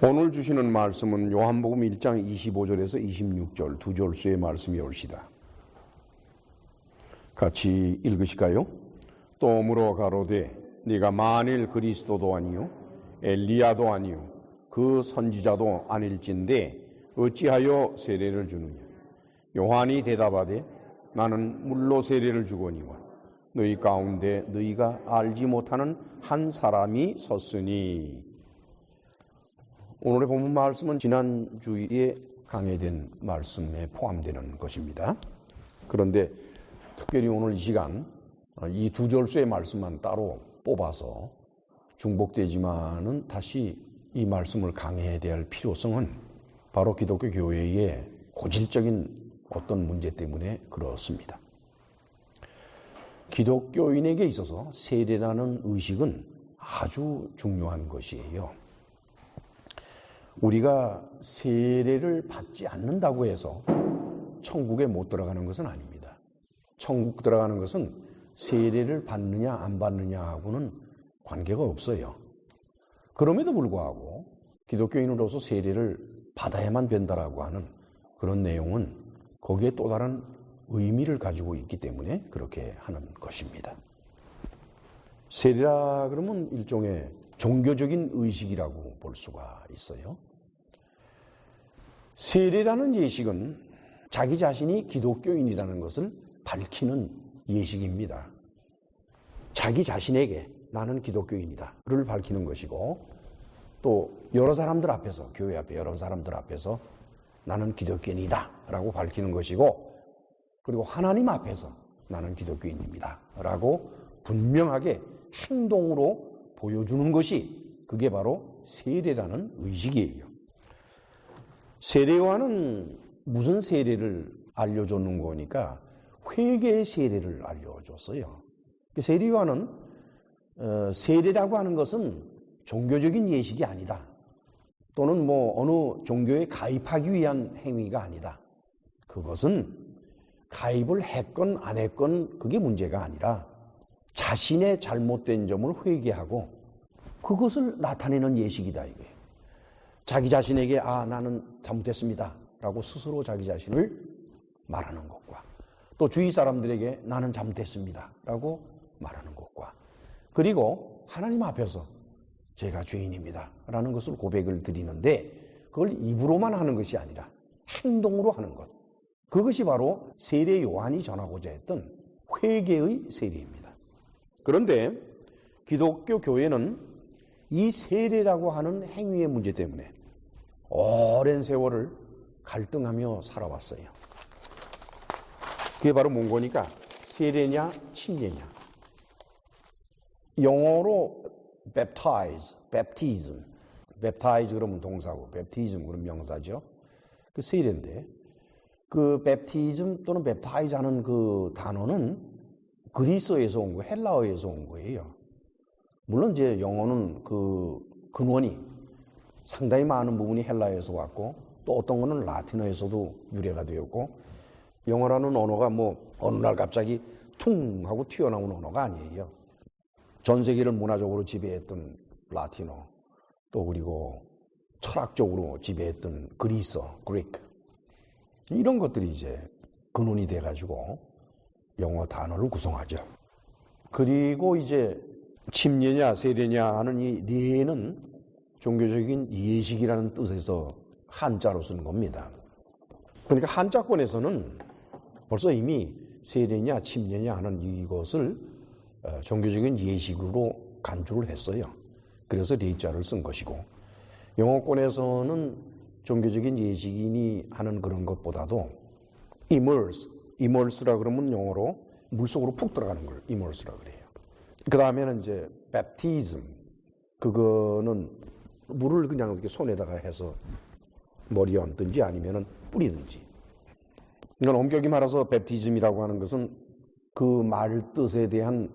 오늘 주시는 말씀은 요한복음 1장 25절에서 26절 두 절수의 말씀이 옳시다. 같이 읽으실까요? 또 물어 가로되 네가 만일 그리스도도 아니요 엘리야도 아니요 그 선지자도 아닐진데 어찌하여 세례를 주느냐. 요한이 대답하되 나는 물로 세례를 주거니와 너희 가운데 너희가 알지 못하는 한 사람이 섰으니. 오늘의 본문 말씀은 지난주에 강해된 말씀에 포함되는 것입니다. 그런데 특별히 오늘 이 시간 이 두 절수의 말씀만 따로 뽑아서 중복되지만은 다시 이 말씀을 강해야 될 필요성은 바로 기독교 교회의 고질적인 어떤 문제 때문에 그렇습니다. 기독교인에게 있어서 세례라는 의식은 아주 중요한 것이에요. 우리가 세례를 받지 않는다고 해서 천국에 못 들어가는 것은 아닙니다. 천국 들어가는 것은 세례를 받느냐 안 받느냐하고는 관계가 없어요. 그럼에도 불구하고 기독교인으로서 세례를 받아야만 된다라고 하는 그런 내용은 거기에 또 다른 의미를 가지고 있기 때문에 그렇게 하는 것입니다. 세례라 그러면 일종의 종교적인 의식이라고 볼 수가 있어요. 세례라는 예식은 자기 자신이 기독교인이라는 것을 밝히는 예식입니다. 자기 자신에게 나는 기독교인이다를 밝히는 것이고, 또 여러 사람들 앞에서, 교회 앞에 여러 사람들 앞에서 나는 기독교인이다 라고 밝히는 것이고, 그리고 하나님 앞에서 나는 기독교인입니다 라고 분명하게 행동으로 보여주는 것이, 그게 바로 세례라는 의식이에요. 세례요한은 무슨 세례를 알려줬는 거니까 회개의 세례를 알려줬어요. 세례요한은 세례라고 하는 것은 종교적인 예식이 아니다, 또는 어느 종교에 가입하기 위한 행위가 아니다. 그것은 가입을 했건 안 했건 그게 문제가 아니라 자신의 잘못된 점을 회개하고 그것을 나타내는 예식이다 이거예요. 자기 자신에게 나는 잘못했습니다 라고 스스로 자기 자신을 말하는 것과, 또 주위 사람들에게 나는 잘못했습니다 라고 말하는 것과, 그리고 하나님 앞에서 제가 죄인입니다 라는 것을 고백을 드리는데, 그걸 입으로만 하는 것이 아니라 행동으로 하는 것, 그것이 바로 세례 요한이 전하고자 했던 회개의 세례입니다. 그런데 기독교 교회는 이 세례라고 하는 행위의 문제 때문에 오랜 세월을 갈등하며 살아왔어요. 그게 바로 뭔 거니까 세례냐 침례냐. 영어로 baptize 그러면 동사고 baptism 그러면 명사죠. 그 세례인데, 그 baptism 또는 baptize 하는 그 단어는 그리스어에서 온 거예요. 헬라어에서 온 거예요. 물론 이제 영어는 그 근원이 상당히 많은 부분이 헬라어에서 왔고, 또 어떤 거는 라틴어에서도 유래가 되었고, 영어라는 언어가 어느 날 갑자기 퉁 하고 튀어나온 언어가 아니에요. 전 세계를 문화적으로 지배했던 라틴어, 또 그리고 철학적으로 지배했던 그리스어, 그리크, 이런 것들이 이제 근원이 돼가지고 영어 단어를 구성하죠. 그리고 이제 침례냐 세례냐 하는 이례는 종교적인 예식이라는 뜻에서 한자로 쓰는 겁니다. 그러니까 한자권에서는 벌써 이미 세례냐 침례냐 하는 이것을 종교적인 예식으로 간주를 했어요. 그래서 레자를 쓴 것이고, 영어권에서는 종교적인 예식인이 하는 그런 것보다도 immerse라 그러면 영어로 물속으로 푹 들어가는 걸 immerse라 그래요. 그 다음에는 이제 baptism, 그거는 물을 그냥 이렇게 손에다가 해서 머리에 얹든지 아니면은 뿌리든지. 이건 엄격히 말해서 baptism이라고 하는 것은 그 말 뜻에 대한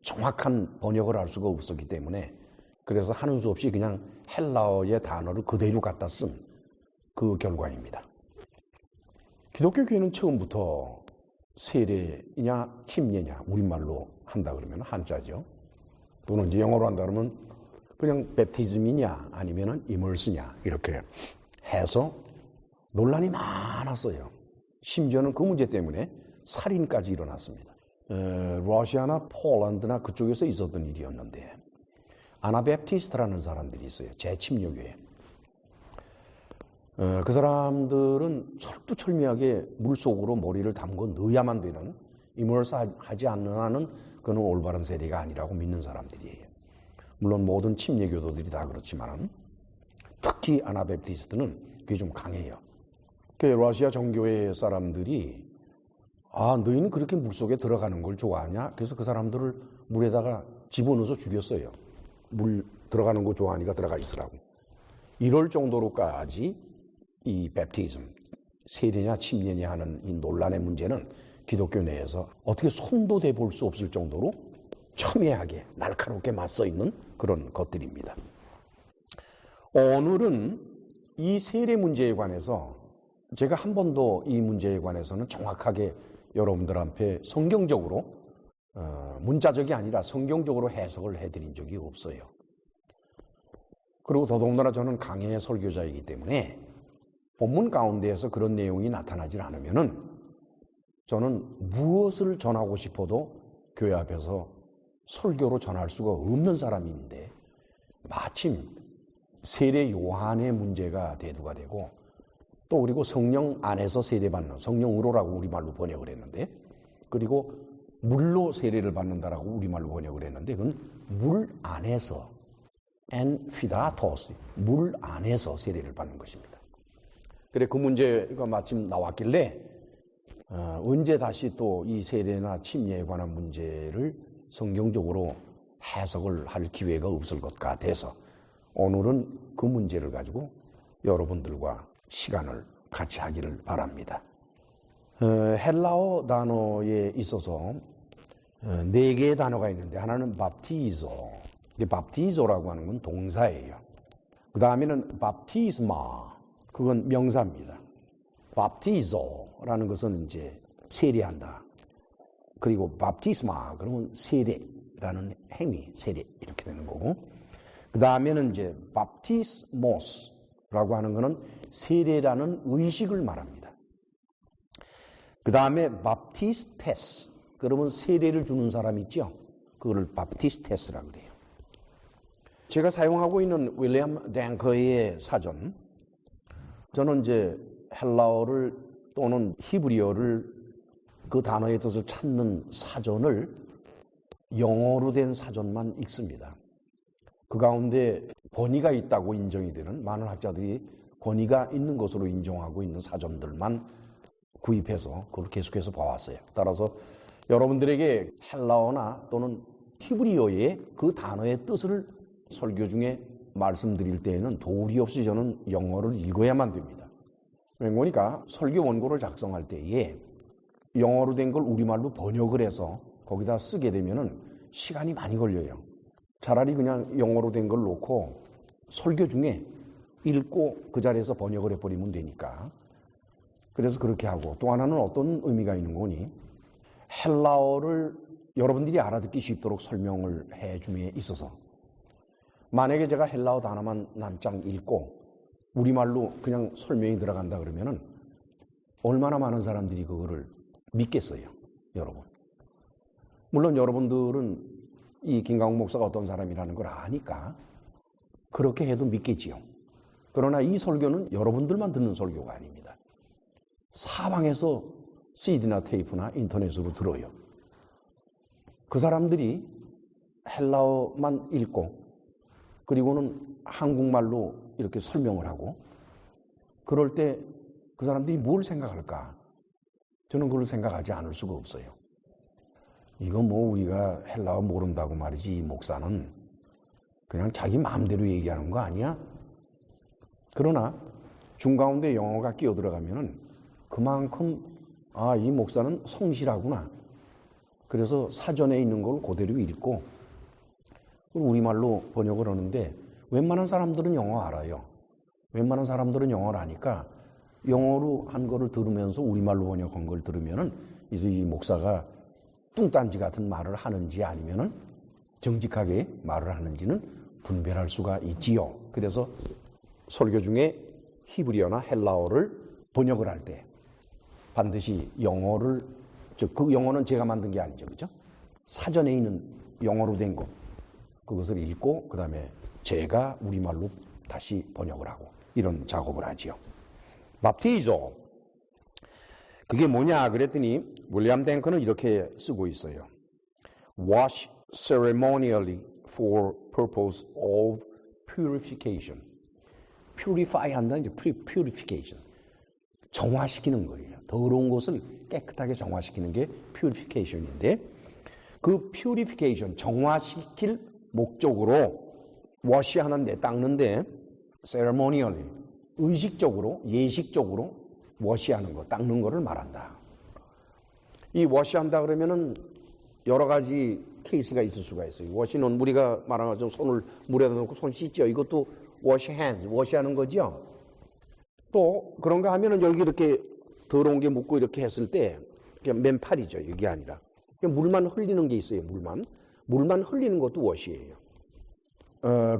정확한 번역을 할 수가 없었기 때문에, 그래서 하는 수 없이 그냥 헬라어의 단어를 그대로 갖다 쓴 그 결과입니다. 기독교 교회는 처음부터 세례냐 침례냐 우리말로 한다 그러면 한자죠. 또는 이제 영어로 한다 그러면 그냥 베프티즘이냐 아니면 이멀스냐 이렇게 해서 논란이 많았어요. 심지어는 그 문제 때문에 살인까지 일어났습니다. 러시아나 폴란드나 그쪽에서 있었던 일이었는데 아나베프티스트라는 사람들이 있어요. 제 침략교회. 그 사람들은 철두철미하게 물속으로 머리를 담궈 넣어야만 되는 이멀스하지 않는 한은 그는 올바른 세례가 아니라고 믿는 사람들이에요. 물론 모든 침례교도들이 다 그렇지만 특히 아나베프티스트는 그게 좀 강해요. 그 러시아 정교회 사람들이 너희는 그렇게 물속에 들어가는 걸 좋아하냐? 그래서 그 사람들을 물에다가 집어넣어서 죽였어요. 물 들어가는 거 좋아하니까 들어가 있으라고. 이럴 정도로까지 이 베프티즘, 세례냐 침례냐 하는 이 논란의 문제는 기독교 내에서 어떻게 손도 대볼 수 없을 정도로 첨예하게 날카롭게 맞서 있는 그런 것들입니다. 오늘은 이 세례 문제에 관해서 제가 한 번도 이 문제에 관해서는 정확하게 여러분들한테 성경적으로 문자적이 아니라 성경적으로 해석을 해드린 적이 없어요. 그리고 더더군다나 저는 강해의 설교자이기 때문에 본문 가운데에서 그런 내용이 나타나질 않으면은 저는 무엇을 전하고 싶어도 교회 앞에서 설교로 전할 수가 없는 사람인데 마침 세례 요한의 문제가 대두가 되고 또 그리고 성령 안에서 세례받는 성령으로라고 우리말로 번역을 했는데 그리고 물로 세례를 받는다라고 우리말로 번역을 했는데 그건 물 안에서 엔피다토스 물 안에서 세례를 받는 것입니다. 그래 그 문제가 마침 나왔길래 언제 다시 또 이 세례나 침례에 관한 문제를 성경적으로 해석을 할 기회가 없을 것 같아서 오늘은 그 문제를 가지고 여러분들과 시간을 같이 하기를 바랍니다. 헬라어 단어에 있어서 4개의 단어가 있는데 하나는 밥티조, 밥티조라고 하는 건 동사예요. 그 다음에는 밥티스마, 그건 명사입니다. 밥티조라는 것은 이제 세례한다. 그리고 밥티스마, 그러면 세례라는 행위, 세례 이렇게 되는 거고. 그 다음에는 이제 밥티스모스라고 하는 것은 세례라는 의식을 말합니다. 그 다음에 밥티스테스, 그러면 세례를 주는 사람 있죠? 그거를 밥티스테스라고 그래요. 제가 사용하고 있는 윌리엄 랭커의 사전, 저는 이제 헬라어를 또는 히브리어를 그 단어의 뜻을 찾는 사전을 영어로 된 사전만 읽습니다. 그 가운데 권위가 있다고 인정이 되는 많은 학자들이 권위가 있는 것으로 인정하고 있는 사전들만 구입해서 그걸 계속해서 봐왔어요. 따라서 여러분들에게 헬라어나 또는 히브리어의 그 단어의 뜻을 설교 중에 말씀드릴 때에는 도리 없이 저는 영어를 읽어야만 됩니다. 그러니까 설교 원고를 작성할 때에 영어로 된 걸 우리말로 번역을 해서 거기다 쓰게 되면은 시간이 많이 걸려요. 차라리 그냥 영어로 된 걸 놓고 설교 중에 읽고 그 자리에서 번역을 해버리면 되니까. 그래서 그렇게 하고 또 하나는 어떤 의미가 있는 거니 헬라어를 여러분들이 알아듣기 쉽도록 설명을 해줌에 있어서 만약에 제가 헬라어 단어만 남장 읽고 우리말로 그냥 설명이 들어간다 그러면은 얼마나 많은 사람들이 그거를 믿겠어요, 여러분. 물론 여러분들은 이 김강욱 목사가 어떤 사람이라는 걸 아니까 그렇게 해도 믿겠지요. 그러나 이 설교는 여러분들만 듣는 설교가 아닙니다. 사방에서 CD나 테이프나 인터넷으로 들어요. 그 사람들이 헬라어만 읽고 그리고는 한국말로 이렇게 설명을 하고 그럴 때 그 사람들이 뭘 생각할까? 저는 그걸 생각하지 않을 수가 없어요. 이거 뭐 우리가 헬라어 모른다고 말이지 이 목사는 그냥 자기 마음대로 얘기하는 거 아니야? 그러나 중가운데 영어가 끼어 들어가면은 그만큼 이 목사는 성실하구나. 그래서 사전에 있는 걸 그대로 읽고 우리말로 번역을 하는데 웬만한 사람들은 영어 알아요. 웬만한 사람들은 영어를 아니까 영어로 한 거를 들으면서 우리말로 번역한 걸 들으면은 이제 이 목사가 뚱딴지 같은 말을 하는지 아니면은 정직하게 말을 하는지는 분별할 수가 있지요. 그래서 설교 중에 히브리어나 헬라어를 번역을 할 때 반드시 영어를, 즉 그 영어는 제가 만든 게 아니죠, 그죠? 사전에 있는 영어로 된 것, 그것을 읽고 그 다음에 제가 우리말로 다시 번역을 하고 이런 작업을 하지요. 밥티조, 그게 뭐냐 그랬더니 윌리엄 탱커는 이렇게 쓰고 있어요. Wash ceremonially for purpose of purification. purify 한다는 게 purification. 정화시키는 거예요. 더러운 것을 깨끗하게 정화시키는 게 purification인데, 그 purification, 정화시킬 목적으로 wash하는데, 닦는데 ceremonially, 의식적으로, 예식적으로 wash하는 거, 닦는 거를 말한다. 이 wash한다 그러면은 여러 가지 케이스가 있을 수가 있어요. wash는 우리가 말하는 것처럼 손을 물에다 넣고 손 씻죠. 이것도 wash hands, wash하는 거죠. 또 그런가 하면은 여기 이렇게 더러운 게 묻고 이렇게 했을 때 맨팔이죠. 이게 아니라 물만 흘리는 게 있어요. 물만 흘리는 것도 wash예요.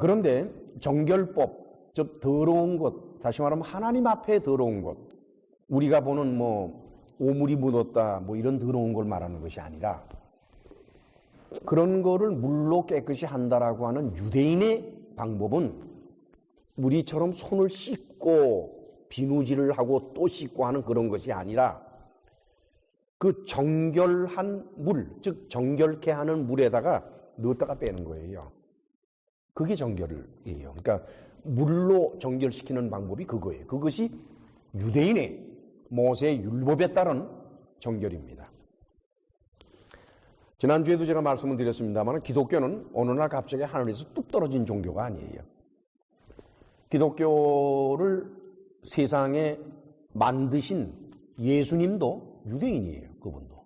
그런데 정결법, 즉 더러운 것, 다시 말하면 하나님 앞에 더러운 것, 우리가 보는 뭐 오물이 묻었다 뭐 이런 더러운 걸 말하는 것이 아니라 그런 거를 물로 깨끗이 한다라고 하는 유대인의 방법은 우리처럼 손을 씻고 비누질을 하고 또 씻고 하는 그런 것이 아니라 그 정결한 물, 즉 정결케 하는 물에다가 넣었다가 빼는 거예요. 그게 정결이에요. 그러니까 물로 정결시키는 방법이 그거예요. 그것이 유대인의 모세의 율법에 따른 정결입니다. 지난주에도 제가 말씀을 드렸습니다만 기독교는 어느 날 갑자기 하늘에서 뚝 떨어진 종교가 아니에요. 기독교를 세상에 만드신 예수님도 유대인이에요. 그분도.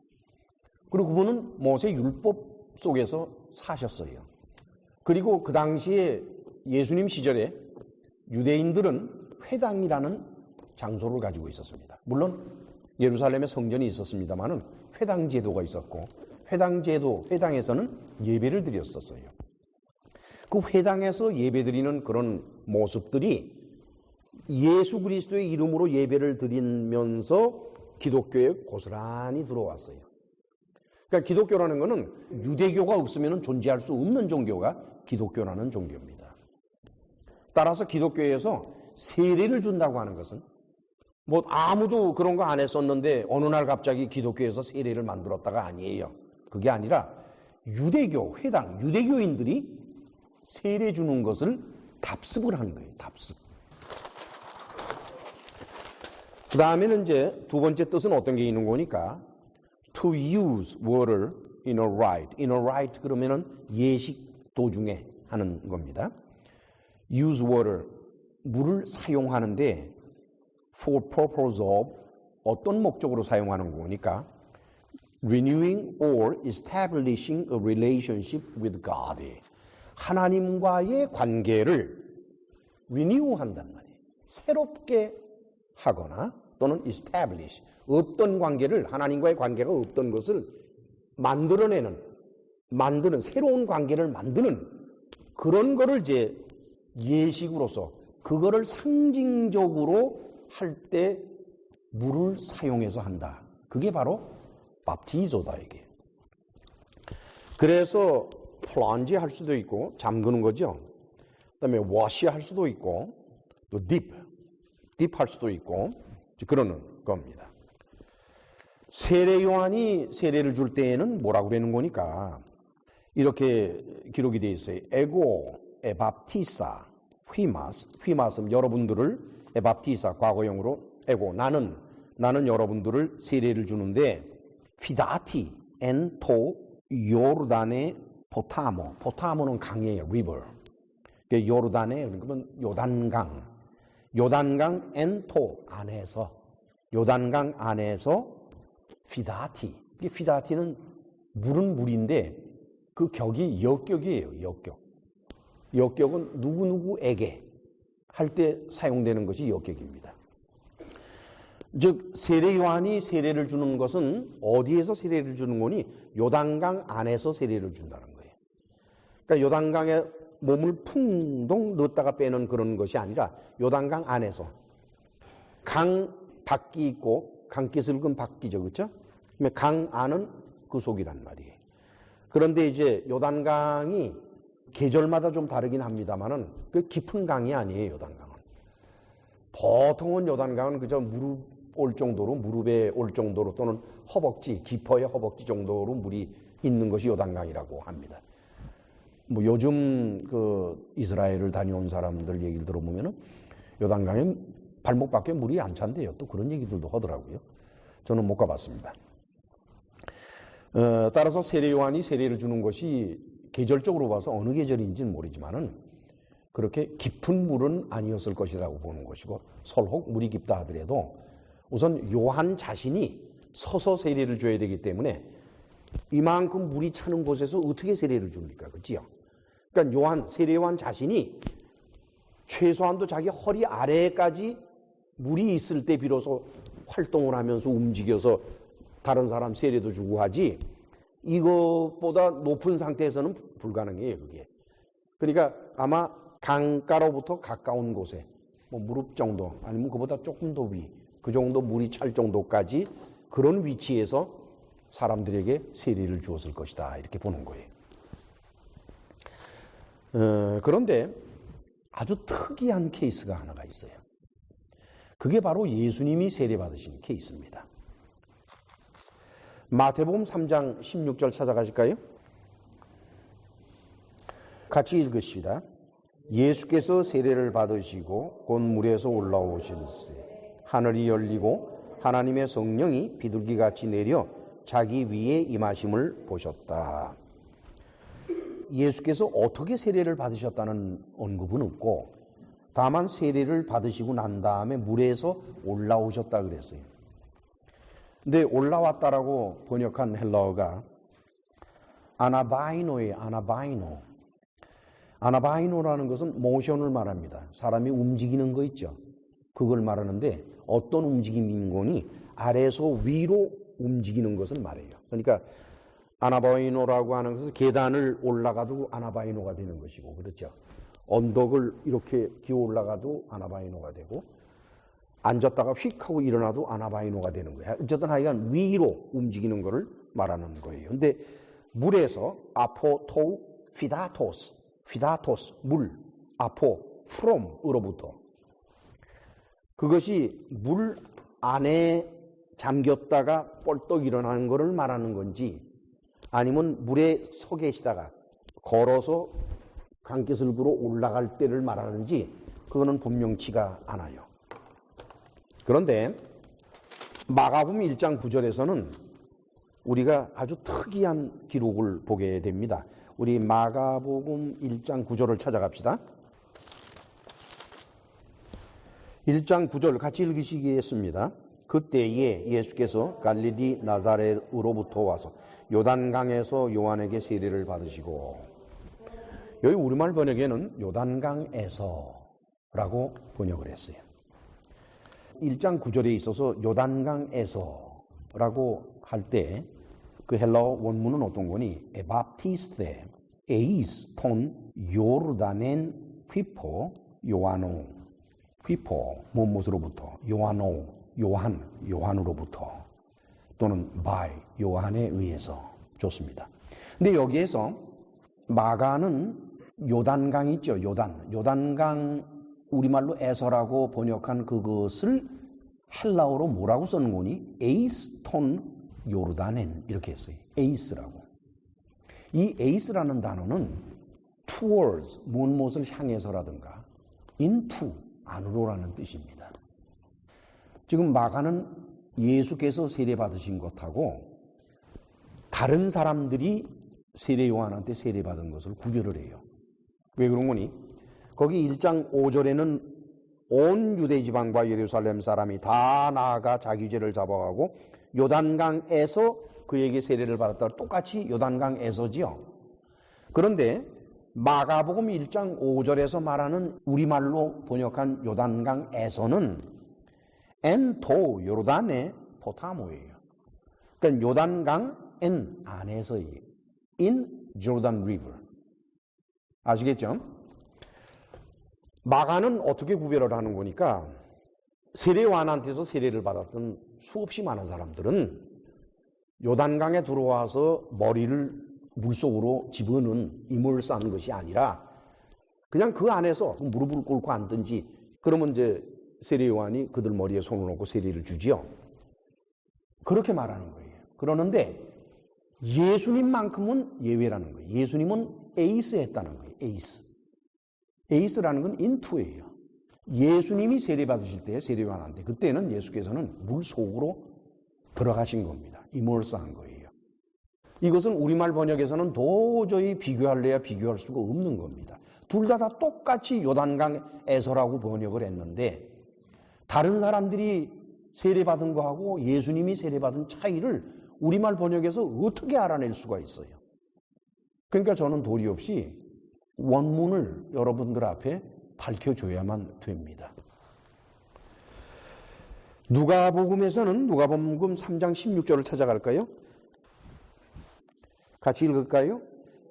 그리고 그분은 모세 율법 속에서 사셨어요. 그리고 그 당시에 예수님 시절에 유대인들은 회당이라는 장소를 가지고 있었습니다. 물론 예루살렘에 성전이 있었습니다만은 회당 제도가 있었고 회당에서는 예배를 드렸었어요. 그 회당에서 예배드리는 그런 모습들이 예수 그리스도의 이름으로 예배를 드리면서 기독교에 고스란히 들어왔어요. 그러니까 기독교라는 것은 유대교가 없으면 존재할 수 없는 종교가 기독교라는 종교입니다. 따라서 기독교에서 세례를 준다고 하는 것은 뭐 아무도 그런 거 안 했었는데 어느 날 갑자기 기독교에서 세례를 만들었다가 아니에요. 그게 아니라 유대교, 회당, 유대교인들이 세례 주는 것을 답습을 하는 거예요. 답습. 그 다음에는 이제 두 번째 뜻은 어떤 게 있는 거니까 to use water in a rite. in a rite 그러면은 예식 도중에 하는 겁니다. use water, 물을 사용하는데 for purpose of, 어떤 목적으로 사용하는 거니까 renewing or establishing a relationship with God. 하나님과의 관계를 renew한단 말이에요. 새롭게 하거나 또는 establish, 없던 관계를, 하나님과의 관계가 없던 것을 만드는 새로운 관계를 만드는 그런 거를 이제 예식으로서 그거를 상징적으로 할 때 물을 사용해서 한다. 그게 바로 밥티조다 이게. 그래서 플런지 할 수도 있고 잠그는 거죠. 그다음에 워시 할 수도 있고 또 딥 할 수도 있고 그러는 겁니다. 세례 요한이 세례를 줄 때에는 뭐라고 그러는 거니까 이렇게 기록이 되어 있어요. 에고 에밥티사 휘마스 여러분들을 에밥티사 과거형으로 에고 나는 여러분들을 세례를 주는데 피다티 엔토 요르단의 포타모는 강이에요. 리버. 요르단의 그러면 요단강 엔토 안에서 요단강 안에서 피다티. 피다티는 물은 물인데 그 격이 역격이에요. 역격은 누구에게 할 때 사용되는 것이 역격입니다. 즉 세례 요한이 세례를 주는 것은 어디에서 세례를 주는 거니? 요단강 안에서 세례를 준다는 거예요. 그러니까 요단강에 몸을 풍덩 넣었다가 빼는 그런 것이 아니라 요단강 안에서 강 밖이 있고 강깃을 근 밖이죠, 그렇죠? 강 안은 그 속이란 말이에요. 그런데 이제 요단강이 계절마다 좀 다르긴 합니다만은 그 깊은 강이 아니에요, 요단강은. 보통은 요단강은 그저 무릎에 올 정도로 또는 허벅지, 깊어야 허벅지 정도로 물이 있는 것이 요단강이라고 합니다. 뭐 요즘 그 이스라엘을 다녀온 사람들 얘기를 들어보면은 요단강에 발목밖에 물이 안 찬대요. 또 그런 얘기들도 하더라고요. 저는 못 가봤습니다. 따라서 세례 요한이 세례를 주는 것이 계절적으로 봐서 어느 계절인지는 모르지만은 그렇게 깊은 물은 아니었을 것이라고 보는 것이고, 설혹 물이 깊다 하더라도 우선 요한 자신이 서서 세례를 줘야 되기 때문에 이만큼 물이 차는 곳에서 어떻게 세례를 줍니까? 그렇지요? 그러니까 세례 요한 자신이 최소한도 자기 허리 아래까지 물이 있을 때 비로소 활동을 하면서 움직여서 다른 사람 세례도 주고 하지, 이것보다 높은 상태에서는 불가능해요, 그게. 그러니까 아마 강가로부터 가까운 곳에 뭐 무릎 정도 아니면 그보다 조금 더 위, 그 정도 물이 찰 정도까지 그런 위치에서 사람들에게 세례를 주었을 것이다, 이렇게 보는 거예요. 그런데 아주 특이한 케이스가 하나가 있어요. 그게 바로 예수님이 세례받으신 케이스입니다. 마태복음 3장 16절 찾아가실까요? 같이 읽으시다. 예수께서 세례를 받으시고 곧 물에서 올라오실세 하늘이 열리고 하나님의 성령이 비둘기같이 내려 자기 위에 임하심을 보셨다. 예수께서 어떻게 세례를 받으셨다는 언급은 없고, 다만 세례를 받으시고 난 다음에 물에서 올라오셨다 그랬어요. 근데 올라왔다라고 번역한 헬라어가 아나바이노예요. 아나바이노라는 것은 모션을 말합니다. 사람이 움직이는 거 있죠. 그걸 말하는데 어떤 움직임인 거니 아래에서 위로 움직이는 것을 말해요. 그러니까 아나바이노라고 하는 것은 계단을 올라가도 아나바이노가 되는 것이고, 그렇죠. 언덕을 이렇게 기어 올라가도 아나바이노가 되고, 앉았다가 휙 하고 일어나도 아나바이노가 되는 거예요. 어쨌든 하여간 위로 움직이는 것을 말하는 거예요. 근데 물에서 아포토 피다토스 물, 아포 from으로부터, 그것이 물 안에 잠겼다가 뻘떡 일어나는 것을 말하는 건지, 아니면 물에 서 계시다가 걸어서 강깃을부로 올라갈 때를 말하는지 그거는 분명치가 않아요. 그런데 마가복음 1장 9절에서는 우리가 아주 특이한 기록을 보게 됩니다. 우리 마가복음 1장 9절을 찾아갑시다. 1장 9절 같이 읽으시겠습니다. 그때에 예수께서 갈릴리 나사렛으로부터 와서 요단강에서 요한에게 세례를 받으시고, 여기 우리말 번역에는 요단강에서라고 번역을 했어요. 1장 9절에 있어서 요단강에서라고 할 때 그 헬라어 원문은 어떤 거니? 에바티스테 에이스 톤 요르다넨 휘포 요하노, 휘포 무엇으로부터, 요하노 요한으로부터, 또는 바이 요한에 의해서 좋습니다. 근데 여기에서 마가는 요단강 있죠. 요단강 우리말로 에서라고 번역한 그것을 헬라어로 뭐라고 쓰는 거니? 에이스톤 요르다넨 이렇게 했어요. 에이스라고. 이 에이스라는 단어는 towards 무엇을 향해서라든가 into 안으로라는 뜻입니다. 지금 마가는 예수께서 세례받으신 것하고 다른 사람들이 세례 요한한테 세례받은 것을 구별을 해요. 왜 그런 거니? 거기 1장 5절에는 온 유대 지방과 예루살렘 사람이 다 나아가 자기 죄를 잡아가고 요단강에서 그에게 세례를 받았다. 똑같이 요단강에서지요. 그런데 마가복음 1장 5절에서 말하는 우리말로 번역한 요단강에서는 엔도 요르단의 포타모예요. 그러니까 요단강 엔 안에서예요. In Jordan River. 아시겠죠? 마가는 어떻게 구별을 하는 거니까 세례 요한한테서 세례를 받았던 수없이 많은 사람들은 요단강에 들어와서 머리를 물속으로 집어넣은 이물 싼 것이 아니라 그냥 그 안에서 무릎을 꿇고 앉든지 그러면 이제 세례 요한이 그들 머리에 손을 놓고 세례를 주지요. 그렇게 말하는 거예요. 그러는데 예수님만큼은 예외라는 거예요. 예수님은 에이스 했다는 거예요. 에이스. 에이스라는 건 인투예요. 예수님이 세례 받으실 때 세례 요한한테 그때는 예수께서는 물 속으로 들어가신 겁니다. 이몰스한 거예요. 이것은 우리말 번역에서는 도저히 비교할래야 비교할 수가 없는 겁니다. 둘 다 똑같이 요단강에서라고 번역을 했는데 다른 사람들이 세례받은 거하고 예수님이 세례받은 차이를 우리말 번역에서 어떻게 알아낼 수가 있어요? 그러니까 저는 도리 없이 원문을 여러분들 앞에 밝혀줘야만 됩니다. 누가복음에서는 누가복음 3장 16절을 찾아갈까요? 같이 읽을까요?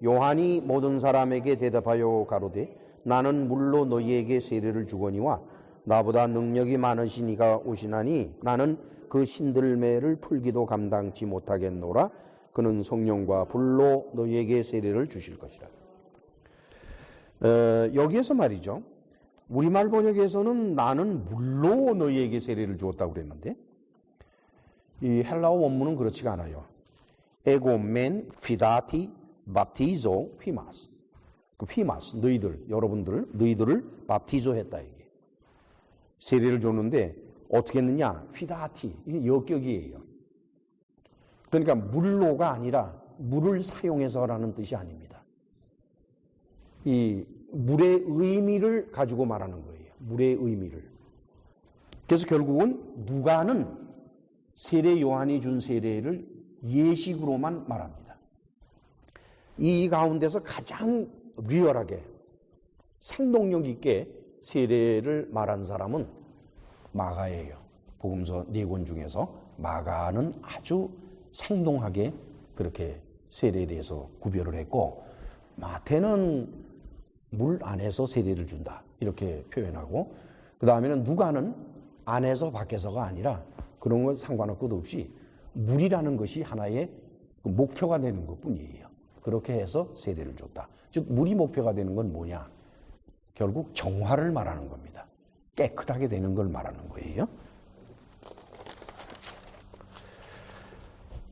요한이 모든 사람에게 대답하여 가로되 나는 물로 너희에게 세례를 주거니와 나보다 능력이 많으신 이가 오시나니 나는 그 신들매를 풀기도 감당치 못하겠노라. 그는 성령과 불로 너희에게 세례를 주실 것이라. 여기에서 말이죠. 우리말 번역에서는 나는 물로 너희에게 세례를 주었다고 그랬는데 이 헬라어 원문은 그렇지가 않아요. 에고멘 피다티 밥티조 피마스. 그 피마스 너희들 여러분들 너희들을 밥티조했다 이게. 세례를 줬는데 어떻게 했느냐? 피다티 이게 역격이에요. 그러니까 물로가 아니라 물을 사용해서라는 뜻이 아닙니다. 이 물의 의미를 가지고 말하는 거예요. 물의 의미를. 그래서 결국은 누가는 세례 요한이 준 세례를 예식으로만 말합니다. 이 가운데서 가장 리얼하게 생동력 있게 세례를 말한 사람은 마가예요. 복음서 4권 중에서 마가는 아주 생동하게 그렇게 세례에 대해서 구별을 했고 마태는 물 안에서 세례를 준다 이렇게 표현하고 그 다음에는 누가는 안에서 밖에서가 아니라 그런 건 상관할 것 없이 물이라는 것이 하나의 목표가 되는 것뿐이에요. 그렇게 해서 세례를 줬다. 즉 물이 목표가 되는 건 뭐냐? 결국 정화를 말하는 겁니다. 깨끗하게 되는 걸 말하는 거예요.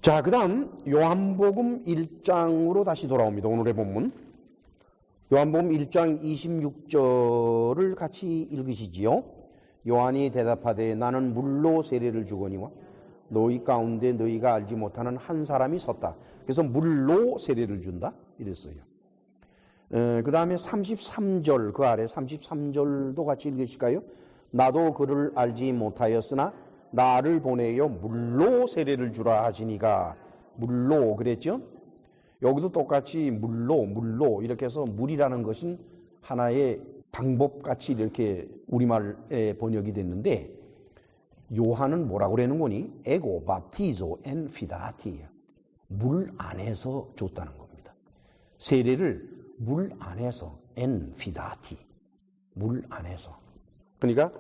자, 그 다음 요한복음 1장으로 다시 돌아옵니다. 오늘의 본문 요한복음 1장 26절을 같이 읽으시지요. 요한이 대답하되 나는 물로 세례를 주거니와 너희 가운데 너희가 알지 못하는 한 사람이 섰다. 그래서 물로 세례를 준다 이랬어요. 그 다음에 33절 그 아래 33절도 같이 읽으실까요? 나도 그를 알지 못하였으나 나를 보내어 물로 세례를 주라 하시니가. 물로 그랬죠? 여기도 똑같이 물로 이렇게 해서 물이라는 것은 하나의 방법같이 이렇게 우리말에 번역이 됐는데 요한은 뭐라고 그러는 거니? 에고 밥티조 엔 피다티. 물 안에서 줬다는 겁니다. 세례를 물 안에서 엔 피다티. 물 안에서. 그러니까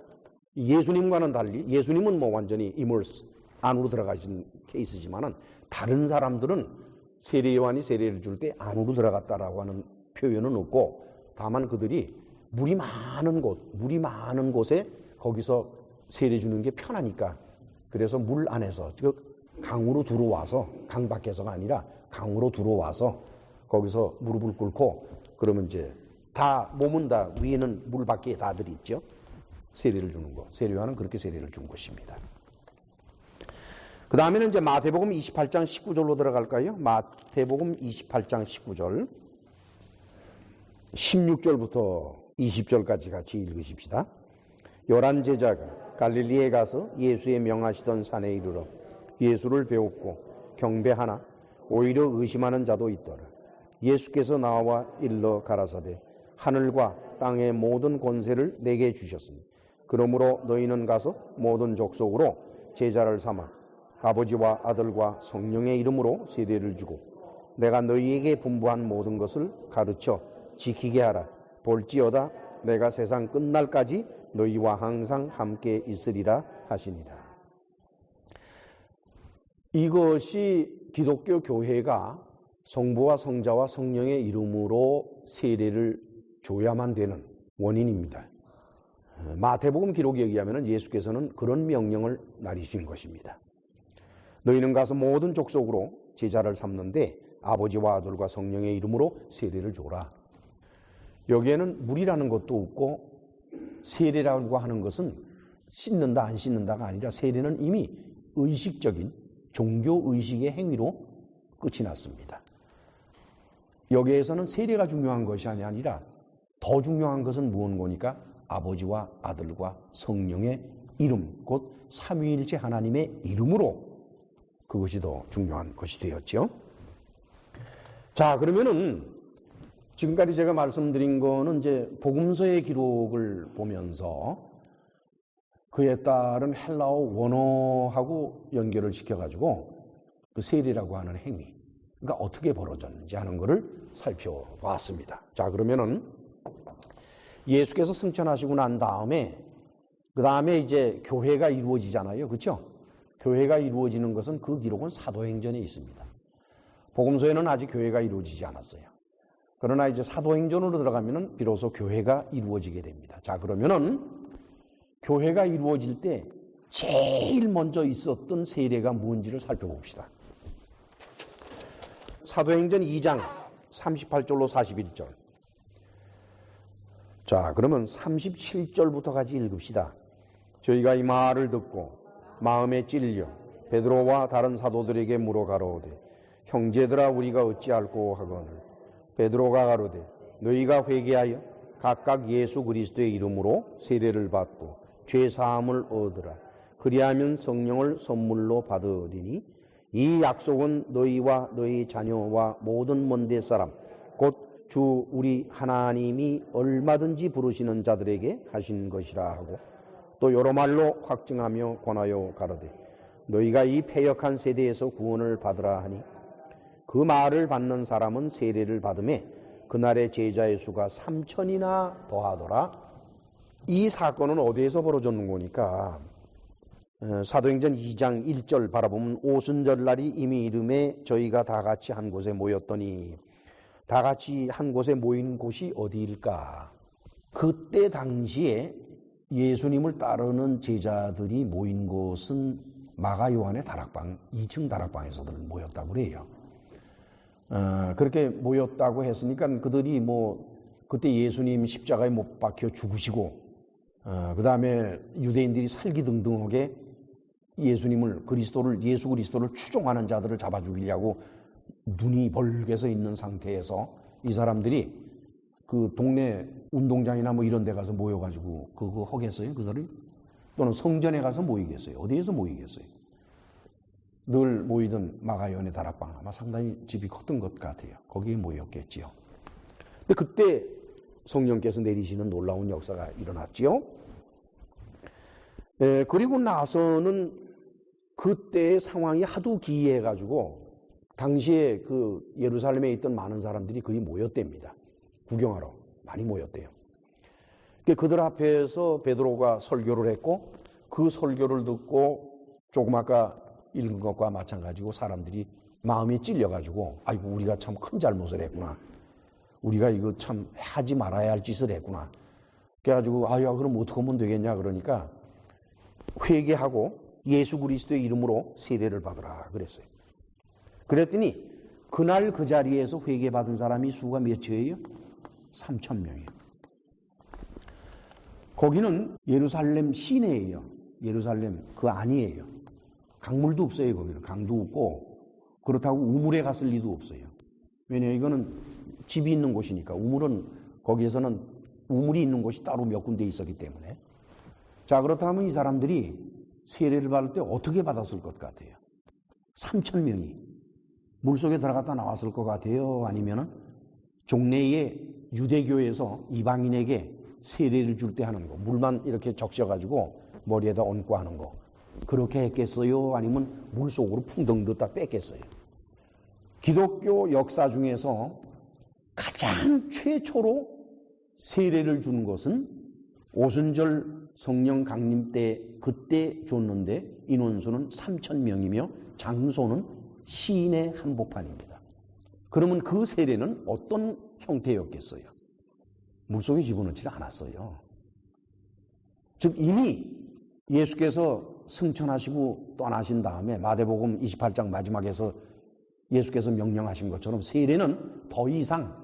예수님과는 달리 예수님은 뭐 완전히 이몰스 안으로 들어가신 케이스지만은 다른 사람들은 세례 요한이 세례를 줄 때 안으로 들어갔다라고 하는 표현은 없고 다만 그들이 물이 많은 곳에 거기서 세례 주는 게 편하니까 그래서 물 안에서 즉 강으로 들어와서 강 밖에서가 아니라 강으로 들어와서 거기서 무릎을 꿇고 그러면 이제 다 몸은 다 위에는 물 밖에 다 들있죠. 세례를 주는 거. 세례 요한은 그렇게 세례를 준 것입니다. 그 다음에는 이제 마태복음 28장 19절로 들어갈까요? 마태복음 28장 19절 16절부터 20절까지 같이 읽으십시다. 11 제자가 갈릴리에 가서 예수의 명하시던 산에 이르러 예수를 배웠고 경배하나 오히려 의심하는 자도 있더라. 예수께서 나와 일러 가라사대 하늘과 땅의 모든 권세를 내게 주셨으니 그러므로 너희는 가서 모든 족속으로 제자를 삼아 아버지와 아들과 성령의 이름으로 세례를 주고 내가 너희에게 분부한 모든 것을 가르쳐 지키게 하라. 볼지어다 내가 세상 끝날까지 너희와 항상 함께 있으리라 하시니라. 이것이 기독교 교회가 성부와 성자와 성령의 이름으로 세례를 줘야만 되는 원인입니다. 마태복음 기록에 의하면 예수께서는 그런 명령을 내리신 것입니다. 너희는 가서 모든 족속으로 제자를 삼는데 아버지와 아들과 성령의 이름으로 세례를 줘라. 여기에는 물이라는 것도 없고 세례라고 하는 것은 씻는다 안 씻는다가 아니라 세례는 이미 의식적인 종교의식의 행위로 끝이 났습니다. 여기에서는 세례가 중요한 것이 아니라 더 중요한 것은 무엇이니까 아버지와 아들과 성령의 이름, 곧 삼위일체 하나님의 이름으로 그것이 더 중요한 것이 되었죠. 자, 그러면은 지금까지 제가 말씀드린 거는 이제 복음서의 기록을 보면서 그에 따른 헬라어 원어하고 연결을 시켜가지고 그 세례라고 하는 행위, 그러니까 어떻게 벌어졌는지 하는 것을 살펴봤습니다. 자, 그러면은 예수께서 승천하시고 난 다음에 그 다음에 이제 교회가 이루어지잖아요, 그렇죠? 교회가 이루어지는 것은 그 기록은 사도행전에 있습니다. 복음서에는 아직 교회가 이루어지지 않았어요. 그러나 이제 사도행전으로 들어가면은 비로소 교회가 이루어지게 됩니다. 자, 그러면은 교회가 이루어질 때 제일 먼저 있었던 세례가 뭔지를 살펴봅시다. 사도행전 2장 38절로 41절. 자, 그러면 37절부터 같이 읽읍시다. 저희가 이 말을 듣고 마음에 찔려 베드로와 다른 사도들에게 물어 가로되 형제들아 우리가 어찌할꼬 하거늘 베드로가 가로되 너희가 회개하여 각각 예수 그리스도의 이름으로 세례를 받고 죄 사함을 얻으라. 그리하면 성령을 선물로 받으리니 이 약속은 너희와 너희 자녀와 모든 먼데 사람 곧 주 우리 하나님이 얼마든지 부르시는 자들에게 하신 것이라 하고 또 여러 말로 확증하며 권하여 가로되 너희가 이 패역한 세대에서 구원을 받으라 하니 그 말을 받는 사람은 세례를 받음에 그날의 제자의 수가 3,000이나 더하더라. 이 사건은 어디에서 벌어졌는 거니까 사도행전 2장 1절 바라보면 오순절날이 이미 이름에 저희가 다 같이 한 곳에 모였더니 다 같이 한 곳에 모인 곳이 어디일까? 그때 당시에 예수님을 따르는 제자들이 모인 곳은 마가 요한의 다락방 2층 다락방에서들 모였다고 그래요. 그렇게 모였다고 했으니까 그들이 그때 예수님 십자가에 못 박혀 죽으시고 그 다음에 유대인들이 살기등등하게 예수 그리스도를 추종하는 자들을 잡아 죽이려고 눈이 벌게서 있는 상태에서 이 사람들이 그 동네 운동장이나 이런 데 가서 모여가지고 그거 하겠어요? 그들이? 또는 성전에 가서 모이겠어요? 어디에서 모이겠어요? 늘 모이던 마가연의 다락방 아마 상당히 집이 컸던 것 같아요. 거기에 모였겠지요. 근데 그때 성령께서 내리시는 놀라운 역사가 일어났지요. 그리고 나서는 그때의 상황이 하도 기이해가지고 당시에 그 예루살렘에 있던 많은 사람들이 거기 모였답니다. 구경하러 많이 모였대요. 그들 앞에서 베드로가 설교를 했고 그 설교를 듣고 조금 아까 읽은 것과 마찬가지고 사람들이 마음이 찔려가지고 아이고 우리가 참 큰 잘못을 했구나. 우리가 이거 참 하지 말아야 할 짓을 했구나. 그래가지고 아야 그럼 어떻게 하면 되겠냐 그러니까 회개하고 예수 그리스도의 이름으로 세례를 받으라 그랬어요. 그랬더니 그날 그 자리에서 회개받은 사람이 수가 몇이에요? 3,000명이에요. 거기는 예루살렘 시내예요. 예루살렘 그 안이에요. 강물도 없어요. 거기는 강도 없고 그렇다고 우물에 갔을 리도 없어요. 왜냐하면 이거는 집이 있는 곳이니까 거기에서는 우물이 있는 곳이 따로 몇 군데 있었기 때문에. 자, 그렇다면 이 사람들이 세례를 받을 때 어떻게 받았을 것 같아요? 3,000명이 물속에 들어갔다 나왔을 것 같아요? 아니면은 종래에 유대교에서 이방인에게 세례를 줄 때 하는 거, 물만 이렇게 적셔가지고 머리에다 얹고 하는 거, 그렇게 했겠어요? 아니면 물속으로 풍덩 넣었다 뺐겠어요? 기독교 역사 중에서 가장 최초로 세례를 준 것은 오순절 성령 강림 때 그때 줬는데 인원수는 3,000명이며 장소는 시내 한복판입니다. 그러면 그 세례는 어떤 형태였겠어요? 물속에 집어넣지 않았어요. 즉 이미 예수께서 승천하시고 떠나신 다음에 마태복음 28장 마지막에서 예수께서 명령하신 것처럼 세례는 더 이상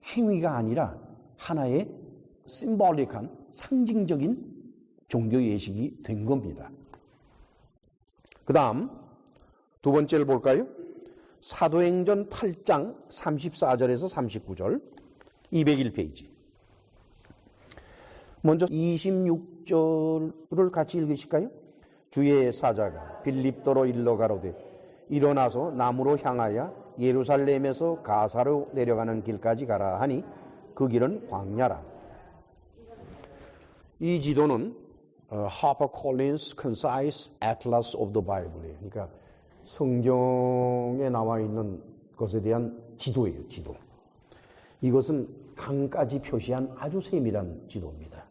행위가 아니라 하나의 심볼릭한 상징적인 종교 예식이 된 겁니다. 그 다음 두 번째를 볼까요? 사도행전 8장 34절에서 39절 201페이지. 먼저 26절을 같이 읽으실까요? 주의 사자가 빌립도로 일러 가로되 일어나서 남으로 향하여 예루살렘에서 가사로 내려가는 길까지 가라 하니 그 길은 광야라. 이 지도는 Harper Collins Concise Atlas of the Bible. 그러니까 성경에 나와 있는 것에 대한 지도예요, 지도. 이것은 강까지 표시한 아주 세밀한 지도입니다.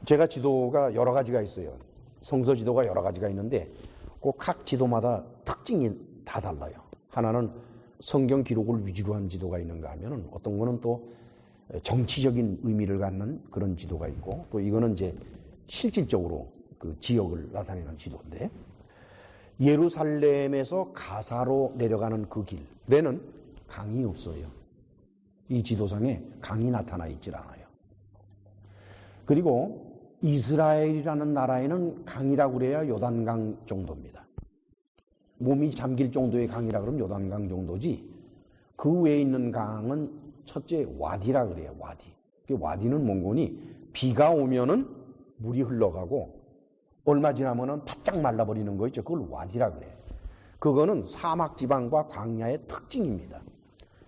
제가 지도가 여러 가지가 있어요. 성서 지도가 여러 가지가 있는데 꼭 각 지도마다 특징이 다 달라요. 하나는 성경 기록을 위주로 한 지도가 있는가 하면은 어떤 거는 또 정치적인 의미를 갖는 그런 지도가 있고 또 이거는 이제 실질적으로 그 지역을 나타내는 지도인데 예루살렘에서 가사로 내려가는 그 길에는 강이 없어요. 이 지도상에 강이 나타나 있질 않아요. 그리고 이스라엘이라는 나라에는 강이라고 그래야 요단강 정도입니다. 몸이 잠길 정도의 강이라 그러면 요단강 정도지 그 외에 있는 강은 첫째 와디라 그래요. 와디. 그 와디는 뭔거니 비가 오면은 물이 흘러가고 얼마 지나면은 바짝 말라버리는 거 있죠. 그걸 와디라 그래요. 그거는 사막 지방과 광야의 특징입니다.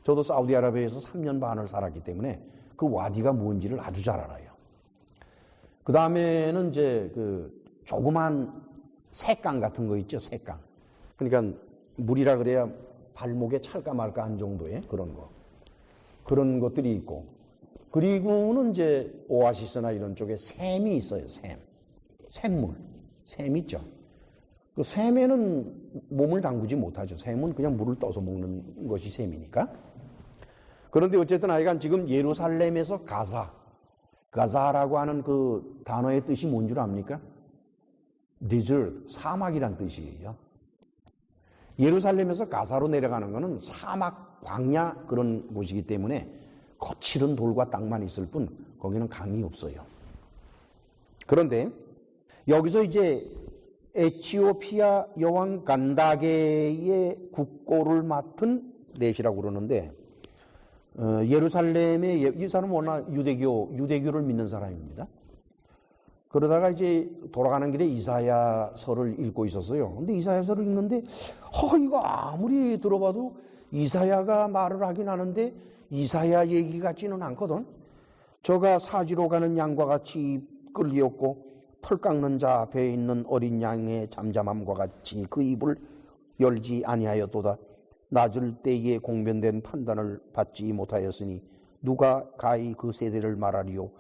저도 사우디아라비아에서 3년 반을 살았기 때문에 그 와디가 뭔지를 아주 잘 알아요. 그 다음에는 이제 그 조그만 새강 같은 거 있죠. 새강. 그러니까 물이라 그래야 발목에 찰까 말까 한 정도의 그런 거. 그런 것들이 있고. 그리고는 이제 오아시스나 이런 쪽에 샘이 있어요. 샘. 샘물. 샘 있죠. 그 샘에는 몸을 담그지 못하죠. 샘은 그냥 물을 떠서 먹는 것이 샘이니까. 그런데 어쨌든 하여간 지금 예루살렘에서 가사라고 하는 그 단어의 뜻이 뭔 줄 압니까? desert, 사막이란 뜻이에요. 예루살렘에서 가사로 내려가는 것은 사막, 광야 그런 곳이기 때문에 거칠은 돌과 땅만 있을 뿐 거기는 강이 없어요. 그런데 여기서 이제 에티오피아 여왕 간다게의 국고를 맡은 넷이라고 그러는데 예루살렘에 이 사람은 워낙 유대교를 믿는 사람입니다. 그러다가 이제 돌아가는 길에 이사야서를 읽고 있었어요. 근데 이사야서를 읽는데 이거 아무리 들어봐도 이사야가 말을 하긴 하는데 이사야 얘기 같지는 않거든. 저가 사지로 가는 양과 같이 끌리었고 털 깎는 자 앞에 있는 어린 양의 잠잠함과 같이 그 입을 열지 아니하였도다. 낮을 때에 공변된 판단을 받지 못하였으니 누가 가히 그 세대를 말하리요.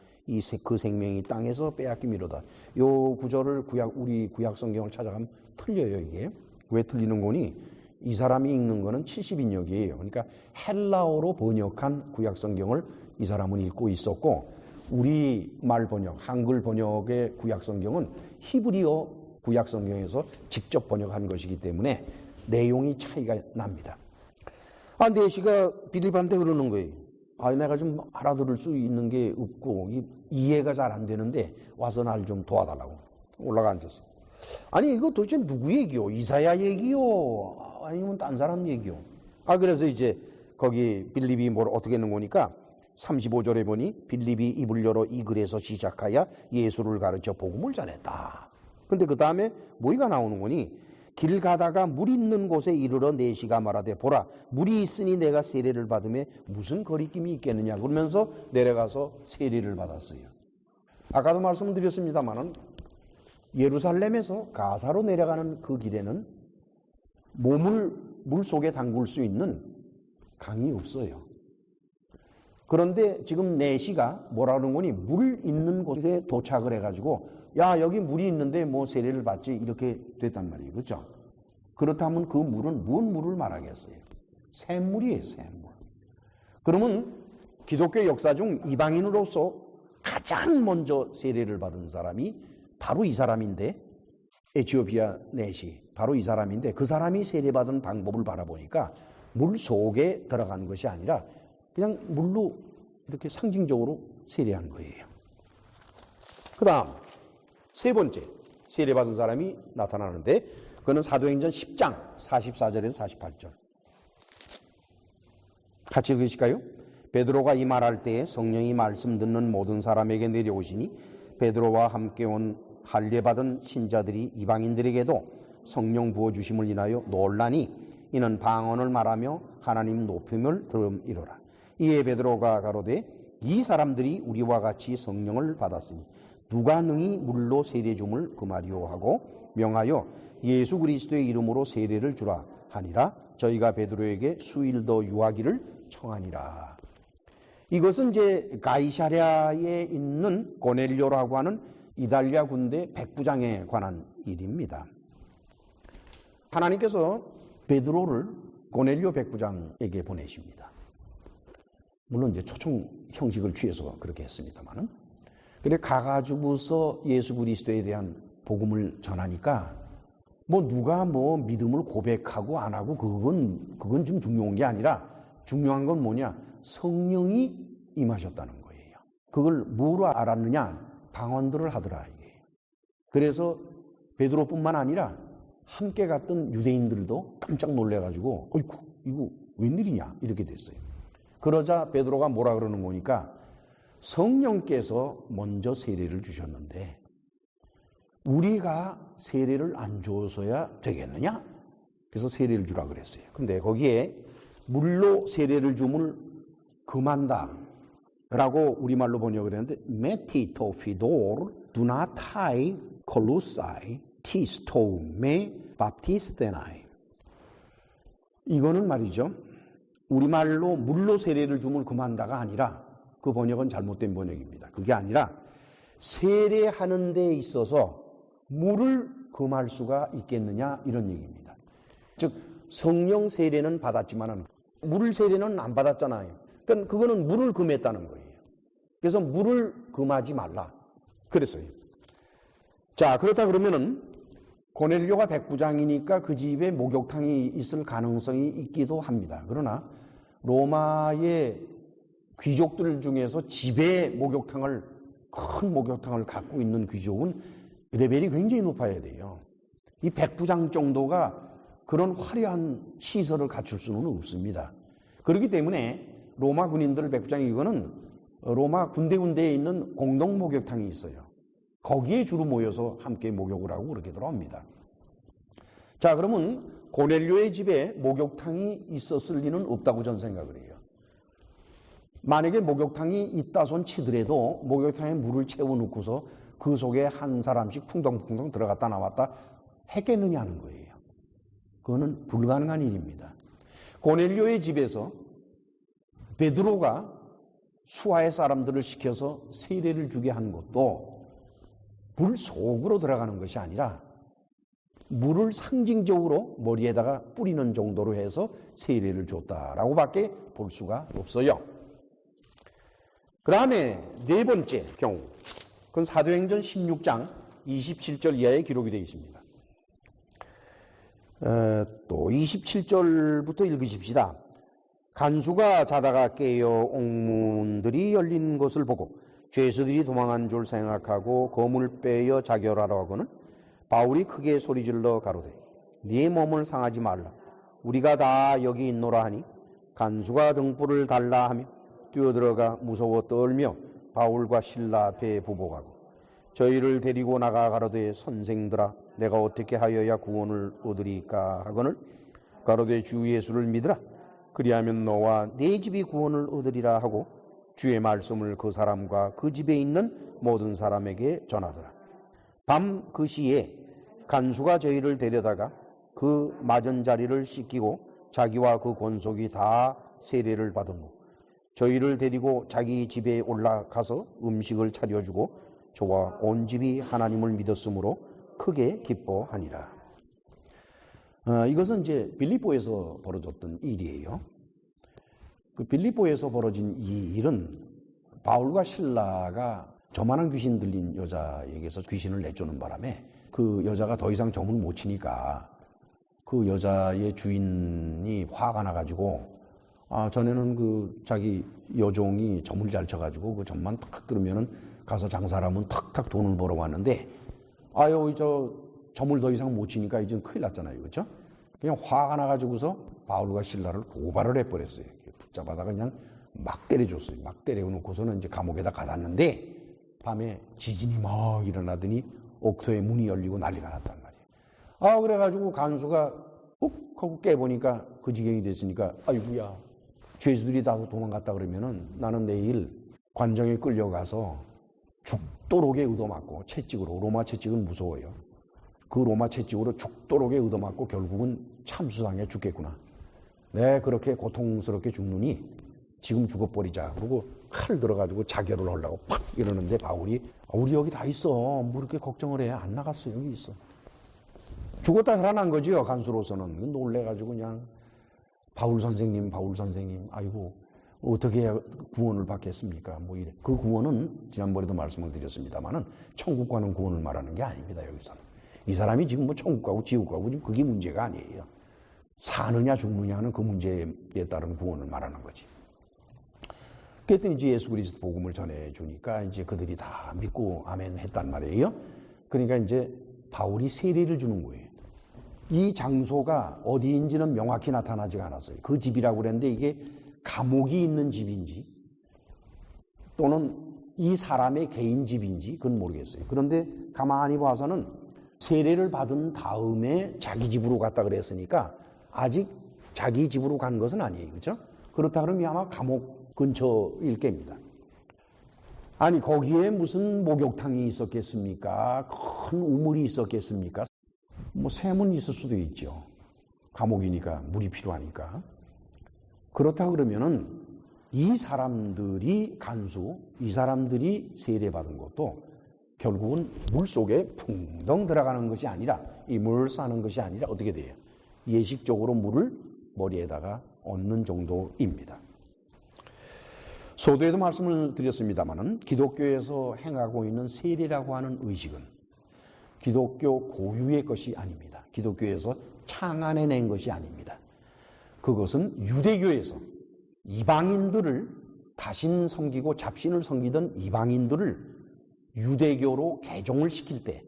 그 생명이 땅에서 빼앗김이로다. 요 구절을 우리 구약 성경을 찾아가면 틀려요. 이게 왜 틀리는 거니? 이 사람이 읽는 거는 70인역이에요. 그러니까 헬라어로 번역한 구약 성경을 이 사람은 읽고 있었고 우리 말 번역, 한글 번역의 구약 성경은 히브리어 구약 성경에서 직접 번역한 것이기 때문에 내용이 차이가 납니다. 네시가 빌립한테 그러는 거예요. 내가 좀 알아들을 수 있는 게 없고 이해가 잘 안 되는데 와서 날 좀 도와달라고 올라가 앉았어. 아니 이거 도대체 누구 얘기요? 이사야 얘기요? 아니면 딴 사람 얘기요? 그래서 이제 거기 빌립이 뭘 어떻게 했는 거니까 35절에 보니 빌립이 입을 열어 이 글에서 시작하여 예수를 가르쳐 복음을 전했다. 근데 그 다음에 뭐가 나오는 거니? 길 가다가 물 있는 곳에 이르러 내시가 말하되 보라 물이 있으니 내가 세례를 받음에 무슨 거리낌이 있겠느냐 그러면서 내려가서 세례를 받았어요. 아까도 말씀드렸습니다마는 예루살렘에서 가사로 내려가는 그 길에는 몸을 물 속에 담글 수 있는 강이 없어요. 그런데 지금 내시가 뭐라 그러는 거니? 물 있는 곳에 도착을 해가지고 야, 여기 물이 있는데 뭐 세례를 받지, 이렇게 됐단 말이에요. 그렇죠? 그렇다면 그 물은 무슨 물을 말하겠어요? 샘물이에요, 샘물. 그러면 기독교 역사 중 이방인으로서 가장 먼저 세례를 받은 사람이 바로 이 사람인데, 에티오피아 내시, 바로 이 사람인데, 그 사람이 세례받은 방법을 바라보니까 물 속에 들어간 것이 아니라 그냥 물로 이렇게 상징적으로 세례한 거예요. 그 다음 세 번째 세례받은 사람이 나타나는데, 그는 사도행전 10장 44절에서 48절. 같이 읽으실까요? 베드로가 이 말할 때에 성령이 말씀 듣는 모든 사람에게 내려오시니 베드로와 함께 온 할례받은 신자들이 이방인들에게도 성령 부어주심을 인하여 놀라니 이는 방언을 말하며 하나님 높임을 들음이로라. 이에 베드로가 가로되 이 사람들이 우리와 같이 성령을 받았으니 누가 능히 물로 세례 줌을 금하리오 하고 명하여 예수 그리스도의 이름으로 세례를 주라 하니라. 저희가 베드로에게 수일 더 유하기를 청하니라. 이것은 이제 가이사랴에 있는 고넬료라고 하는 이달리아 군대 백부장에 관한 일입니다. 하나님께서 베드로를 고넬료 백부장에게 보내십니다. 물론 이제 초청 형식을 취해서 그렇게 했습니다만은. 그래 가가지고서 예수 그리스도에 대한 복음을 전하니까 뭐 누가 뭐 믿음을 고백하고 안 하고 그건 좀 중요한 게 아니라 중요한 건 뭐냐? 성령이 임하셨다는 거예요. 그걸 뭐로 알았느냐? 방언들을 하더라 이게. 그래서 베드로뿐만 아니라 함께 갔던 유대인들도 깜짝 놀래가지고 어이구 이거 웬일이냐 이렇게 됐어요. 그러자 베드로가 뭐라 그러는 거니까 성령께서 먼저 세례를 주셨는데 우리가 세례를 안 줘서야 되겠느냐? 그래서 세례를 주라 그랬어요. 근데 거기에 물로 세례를 줌을 금한다 라고 우리말로 번역을 했는데 메티토피도르 두나타이 콜루사이 티스토메 밥티스테나이. 이거는 말이죠, 우리말로 물로 세례를 줌을 금한다가 아니라, 그 번역은 잘못된 번역입니다. 그게 아니라 세례하는 데 있어서 물을 금할 수가 있겠느냐 이런 얘기입니다. 즉 성령 세례는 받았지만 물 세례는 안 받았잖아요. 그러니까 그거는 물을 금했다는 거예요. 그래서 물을 금하지 말라 그랬어요. 자, 그렇다 그러면은 고넬료가 백부장이니까 그 집에 목욕탕이 있을 가능성이 있기도 합니다. 그러나 로마의 귀족들 중에서 집에 목욕탕을, 큰 목욕탕을 갖고 있는 귀족은 레벨이 굉장히 높아야 돼요. 이 백부장 정도가 그런 화려한 시설을 갖출 수는 없습니다. 그렇기 때문에 로마 군인들 백부장이, 이거는 로마 군데군데에 있는 공동 목욕탕이 있어요. 거기에 주로 모여서 함께 목욕을 하고 그렇게 들어옵니다. 자, 그러면 고넬료의 집에 목욕탕이 있었을 리는 없다고 저는 생각을 해요. 만약에 목욕탕이 있다 손 치더라도 목욕탕에 물을 채워놓고서 그 속에 한 사람씩 풍덩풍덩 들어갔다 나왔다 했겠느냐는 거예요. 그거는 불가능한 일입니다. 고넬료의 집에서 베드로가 수하의 사람들을 시켜서 세례를 주게 한 것도 물 속으로 들어가는 것이 아니라 물을 상징적으로 머리에다가 뿌리는 정도로 해서 세례를 줬다라고 밖에 볼 수가 없어요. 그 다음에 네 번째 경우, 그건 사도행전 16장 27절 이하에 기록이 되어 있습니다. 또 27절부터 읽으십시다. 간수가 자다가 깨어 옥문들이 열린 것을 보고 죄수들이 도망한 줄 생각하고 검을 빼어 자결하라 하고는 바울이 크게 소리질러 가로되 네 몸을 상하지 말라. 우리가 다 여기 있노라 하니 간수가 등불을 달라 하며 뛰어들어가 무서워 떨며 바울과 실라 앞에 부복하고 저희를 데리고 나가 가로되 선생들아 내가 어떻게 하여야 구원을 얻으리까 하거늘 가로되 주 예수를 믿으라. 그리하면 너와 네 집이 구원을 얻으리라 하고 주의 말씀을 그 사람과 그 집에 있는 모든 사람에게 전하더라. 밤 그 시에 간수가 저희를 데려다가 그 맞은 자리를 씻기고 자기와 그 권속이 다 세례를 받은 후 저희를 데리고 자기 집에 올라가서 음식을 차려주고 저와 온 집이 하나님을 믿었으므로 크게 기뻐하니라. 이것은 이제 빌립보에서 벌어졌던 일이에요. 그 빌립보에서 벌어진 이 일은 바울과 실라가 저만한 귀신 들린 여자에게서 귀신을 내쫓는 바람에 그 여자가 더 이상 점을 못 치니까 그 여자의 주인이 화가 나가지고 전에는 그 자기 여종이 점을 잘 쳐가지고 그 점만 탁 들으면은 가서 장사를 하면 탁탁 돈을 벌어왔는데 저 점을 더 이상 못 치니까 이제 큰일 났잖아요. 그렇죠? 그냥 화가 나가지고서 바울과 실라를 고발을 해버렸어요. 붙잡아다가 그냥 막 때려줬어요. 막 때려놓고서는 이제 감옥에다 가뒀는데 밤에 지진이 막 일어나더니 옥토의 문이 열리고 난리가 났단 말이에요. 그래가지고 간수가 욱 하고 깨보니까 그 지경이 됐으니까 아이고야 죄수들이 다 도망갔다 그러면은 나는 내일 관정에 끌려가서 죽도록에 얻어맞고 채찍으로 로마 채찍은 무서워요. 그 로마 채찍으로 죽도록에 얻어맞고 결국은 참수당해 죽겠구나. 네 그렇게 고통스럽게 죽느니 지금 죽어버리자. 그러고 칼 들어가지고 자결을 하려고 팍 이러는데 바울이 우리 여기 다 있어. 뭐 이렇게 걱정을 해. 안 나갔어. 여기 있어. 죽었다 살아난 거지요. 간수로서는. 놀래가지고 그냥 바울 선생님 아이고 어떻게 해야 구원을 받겠습니까? 뭐 이래. 그 구원은 지난번에도 말씀을 드렸습니다만은 천국 가는 구원을 말하는 게 아닙니다. 여기서는. 이 사람이 지금 뭐 천국 가고 지옥 가고 지금 그게 문제가 아니에요. 사느냐 죽느냐는 그 문제에 따른 구원을 말하는 거지. 그랬더니 이제 예수 그리스도 복음을 전해주니까 이제 그들이 다 믿고 아멘 했단 말이에요. 그러니까 이제 바울이 세례를 주는 거예요. 이 장소가 어디인지는 명확히 나타나지가 않았어요. 그 집이라고 그랬는데 이게 감옥이 있는 집인지 또는 이 사람의 개인 집인지 그건 모르겠어요. 그런데 가만히 봐서는 세례를 받은 다음에 자기 집으로 갔다 그랬으니까 아직 자기 집으로 간 것은 아니에요. 그렇죠? 그렇다 그러면 아마 감옥 근처일 겁니다. 아니 거기에 무슨 목욕탕이 있었겠습니까? 큰 우물이 있었겠습니까? 뭐 샘은 있을 수도 있죠. 감옥이니까 물이 필요하니까. 그렇다 그러면은 이 사람들이 간수, 이 사람들이 세례받은 것도 결국은 물 속에 풍덩 들어가는 것이 아니라 이 물을 싸는 것이 아니라 어떻게 돼요? 예식적으로 물을 머리에다가 얹는 정도입니다. 소도에도 말씀을 드렸습니다마는 기독교에서 행하고 있는 세례라고 하는 의식은 기독교 고유의 것이 아닙니다. 기독교에서 창안해낸 것이 아닙니다. 그것은 유대교에서 이방인들을 다신 섬기고 잡신을 섬기던 이방인들을 유대교로 개종을 시킬 때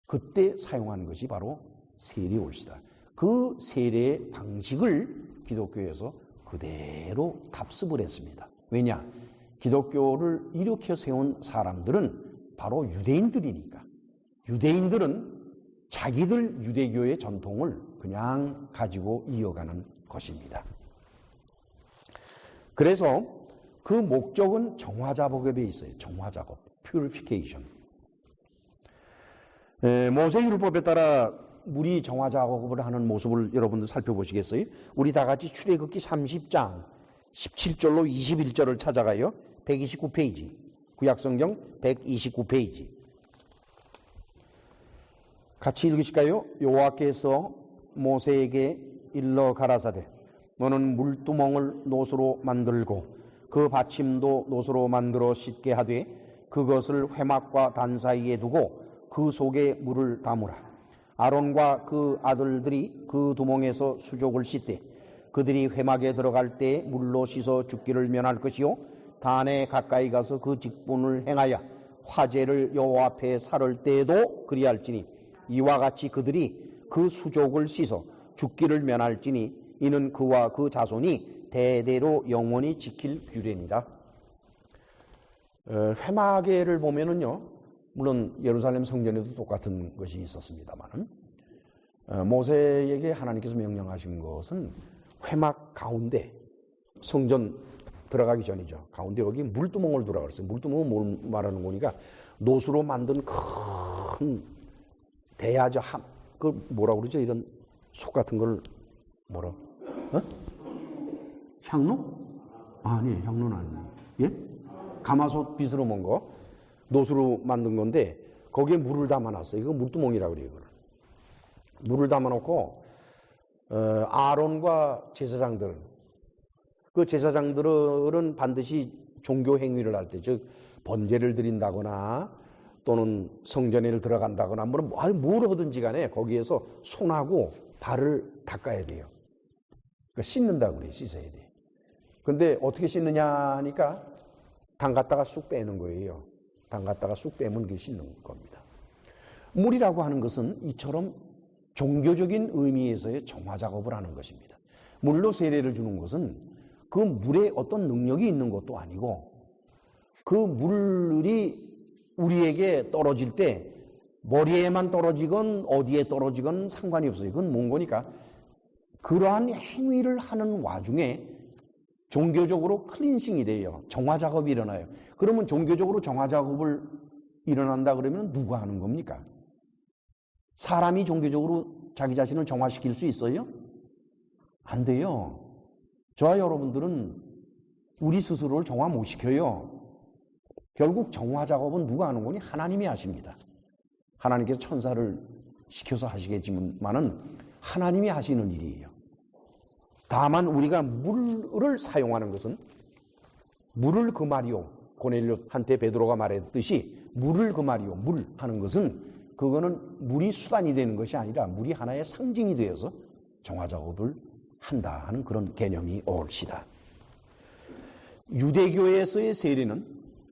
그때 사용하는 것이 바로 세례올시다. 그 세례의 방식을 기독교에서 그대로 답습을 했습니다. 왜냐? 기독교를 일으켜 세운 사람들은 바로 유대인들이니까. 유대인들은 자기들 유대교의 전통을 그냥 가지고 이어가는 것입니다. 그래서 그 목적은 정화작업에 있어요. 정화작업, purification. 모세율법에 따라 물이 정화작업을 하는 모습을 여러분들 살펴보시겠어요? 우리 다 같이 출애굽기 30장 17절로 21절을 찾아가요. 129페이지. 구약성경 129페이지. 같이 읽으실까요? 여호와께서 모세에게 일러 가라사대 너는 물두멍을 노수로 만들고 그 받침도 노수로 만들어 씻게 하되 그것을 회막과 단 사이에 두고 그 속에 물을 담으라. 아론과 그 아들들이 그 두멍에서 수족을 씻되 그들이 회막에 들어갈 때 물로 씻어 죽기를 면할 것이요 단에 가까이 가서 그 직분을 행하여 화제를 여호와 앞에 살을 때에도 그리할지니 이와 같이 그들이 그 수족을 씻어 죽기를 면할지니 이는 그와 그 자손이 대대로 영원히 지킬 규례니라. 회막에를 보면은요, 물론 예루살렘 성전에도 똑같은 것이 있었습니다만은 모세에게 하나님께서 명령하신 것은 회막 가운데 성전 들어가기 전이죠. 가운데 여기 물두멍을 두라고 그랬어요. 물두멍은 뭘 말하는 거니까 노수로 만든 큰 대야죠. 그 뭐라고 그러죠? 이런 속 같은 걸 뭐라? 향로? 아니, 향로는 아니에요. 예? 가마솥 빗으로 먼 거, 노수로 만든 건데 거기에 물을 담아놨어요. 이거 물두멍이라고 그래요. 이거를. 물을 담아놓고 아론과 제사장들, 그 제사장들은 반드시 종교 행위를 할 때, 즉 번제를 드린다거나 또는 성전에 들어간다거나 뭘 하든지 간에 거기에서 손하고 발을 닦아야 돼요. 그러니까 씻는다고 그래요. 씻어야 돼. 근데 어떻게 씻느냐 하니까 담갔다가 쑥 빼는 거예요. 담갔다가 쑥 빼면 그게 씻는 겁니다. 물이라고 하는 것은 이처럼 종교적인 의미에서의 정화 작업을 하는 것입니다. 물로 세례를 주는 것은 그 물에 어떤 능력이 있는 것도 아니고 그 물이 우리에게 떨어질 때 머리에만 떨어지건 어디에 떨어지건 상관이 없어요. 그건 뭔 거니까 그러한 행위를 하는 와중에 종교적으로 클린싱이 돼요. 정화 작업이 일어나요. 그러면 종교적으로 정화 작업을 일어난다 그러면 누가 하는 겁니까? 사람이 종교적으로 자기 자신을 정화시킬 수 있어요? 안 돼요. 저와 여러분들은 우리 스스로를 정화 못 시켜요. 결국 정화 작업은 누가 하는 거니? 하나님이 하십니다. 하나님께서 천사를 시켜서 하시겠지만은 하나님이 하시는 일이에요. 다만 우리가 물을 사용하는 것은 물을 금하리오. 고넬료한테 베드로가 말했듯이 물을 금하리오. 물 하는 것은 그거는 물이 수단이 되는 것이 아니라 물이 하나의 상징이 되어서 정화 작업을 한다 하는 그런 개념이 옳시다. 유대교에서의 세례는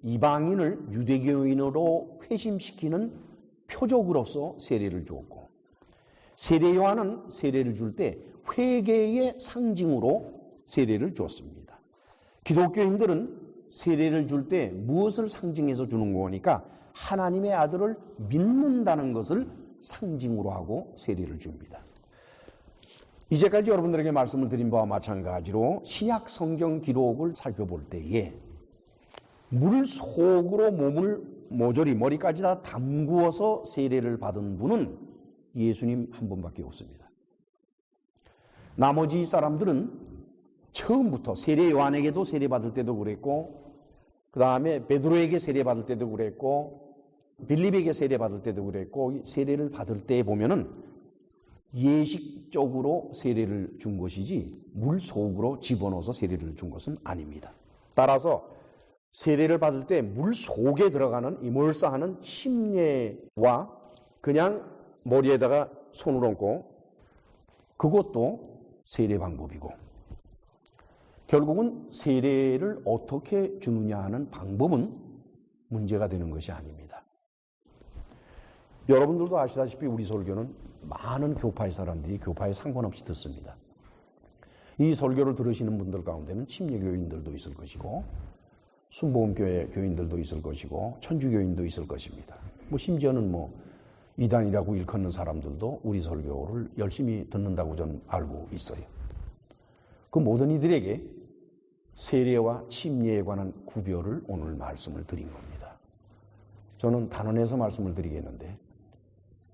이방인을 유대교인으로 회심시키는 표적으로서 세례를 주었고 세례 요한은 세례를 줄 때 회개의 상징으로 세례를 주었습니다. 기독교인들은 세례를 줄 때 무엇을 상징해서 주는 거니까 하나님의 아들을 믿는다는 것을 상징으로 하고 세례를 줍니다. 이제까지 여러분들에게 말씀을 드린 바와 마찬가지로 신약 성경 기록을 살펴볼 때에 물 속으로 몸을 모조리 머리까지 다 담구어서 세례를 받은 분은 예수님 한 분밖에 없습니다. 나머지 사람들은 처음부터 세례 요한에게도 세례 받을 때도 그랬고 그 다음에 베드로에게 세례 받을 때도 그랬고 빌립에게 세례 받을 때도 그랬고 세례를 받을 때 보면은 예식적으로 세례를 준 것이지 물 속으로 집어넣어서 세례를 준 것은 아닙니다. 따라서 세례를 받을 때 물 속에 들어가는 이몰사하는 침례와 그냥 머리에다가 손을 얹고 그것도 세례 방법이고 결국은 세례를 어떻게 주느냐 하는 방법은 문제가 되는 것이 아닙니다. 여러분들도 아시다시피 우리 설교는 많은 교파의 사람들이 교파에 상관없이 듣습니다. 이 설교를 들으시는 분들 가운데는 침례교인들도 있을 것이고 순복음교회 교인들도 있을 것이고 천주교인도 있을 것입니다. 심지어는 이단이라고 일컫는 사람들도 우리 설교를 열심히 듣는다고 저는 알고 있어요. 그 모든 이들에게 세례와 침례에 관한 구별을 오늘 말씀을 드린 겁니다. 저는 단언해서 말씀을 드리겠는데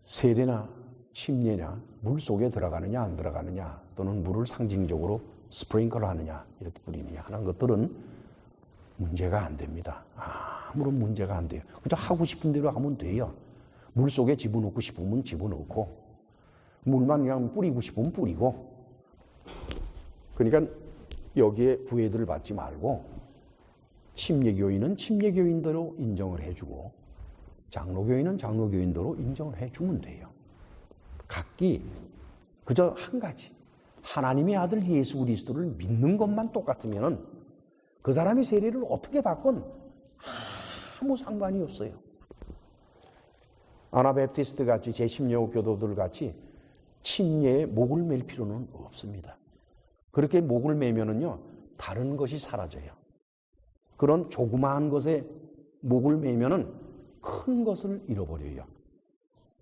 세례나 침례냐 물 속에 들어가느냐 안 들어가느냐 또는 물을 상징적으로 스프링클 하느냐 이렇게 뿌리느냐 하는 것들은 문제가 안 됩니다. 아무런 문제가 안 돼요. 그저 하고 싶은 대로 하면 돼요. 물 속에 집어넣고 싶으면 집어넣고 물만 그냥 뿌리고 싶으면 뿌리고 그러니까 여기에 구애들을 받지 말고 침례교인은 침례교인대로 인정을 해주고 장로교인은 장로교인대로 인정을 해주면 돼요. 각기 그저 한 가지 하나님의 아들 예수 그리스도를 믿는 것만 똑같으면 그 사람이 세례를 어떻게 받건 아무 상관이 없어요. 아나베프티스트 같이 제10여 교도들 같이 침례에 목을 맬 필요는 없습니다. 그렇게 목을 매면은요 다른 것이 사라져요. 그런 조그마한 것에 목을 매면은 큰 것을 잃어버려요.